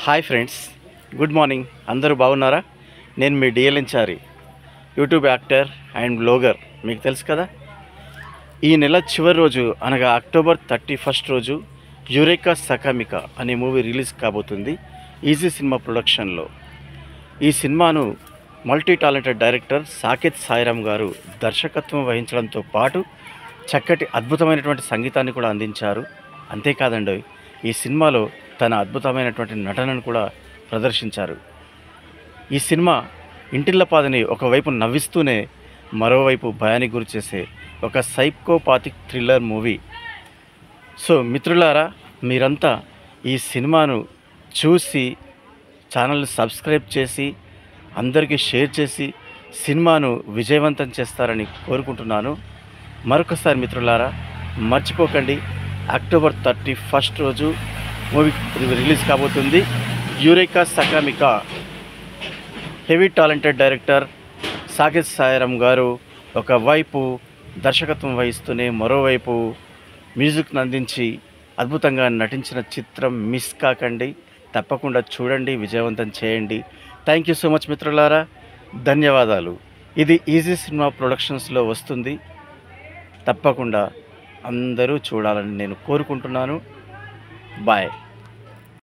Hi friends, good morning. అందరూ బాగున్నారా? నేను మీ డిఎల్ఎన్చారి, యూట్యూబ్ యాక్టర్ అండ్ బ్లాగర్. మీకు తెలుసు కదా, ఈ నెల చివరి రోజు అనగా అక్టోబర్ 31 రోజు యురేకా సకామిక అనే మూవీ రిలీజ్ కాబోతుంది ఈజీ సినిమా ప్రొడక్షన్లో. ఈ సినిమాను multi talented director Saketh Sairam గారు దర్శకత్వం వహించడంతో పాటు చక్కటి అద్భుతమైనటువంటి సంగీతాన్ని కూడా అందించారు. అంతేకాదండి, ఈ సినిమాలో తన అద్భుతమైనటువంటి నటనను కూడా ప్రదర్శించారు. ఈ సినిమా ఇంటిల్లపాదిని ఒకవైపు నవ్విస్తూనే మరోవైపు భయానికి గురి చేసే ఒక సైకోపాథిక్ థ్రిల్లర్ మూవీ. సో మిత్రులారా, మీరంతా ఈ సినిమాను చూసి ఛానల్ని సబ్స్క్రైబ్ చేసి అందరికీ షేర్ చేసి సినిమాను విజయవంతం చేస్తారని కోరుకుంటున్నాను. మరొకసారి మిత్రులారా, మర్చిపోకండి, అక్టోబర్ 31 రోజు మూవీ రిలీజ్ కాబోతుంది యురేకా సకామికా. Heavy talented director Saketh Sairam గారు ఒకవైపు దర్శకత్వం వహిస్తూనే మరోవైపు మ్యూజిక్ను అందించి అద్భుతంగా నటించిన చిత్రం. మిస్ కాకండి, తప్పకుండా చూడండి, విజయవంతం చేయండి. థ్యాంక్ యూ సో మచ్ మిత్రులారా, ధన్యవాదాలు. ఇది ఈజీ సినిమా ప్రొడక్షన్స్లో వస్తుంది. తప్పకుండా అందరూ చూడాలని నేను కోరుకుంటున్నాను. బాయ్.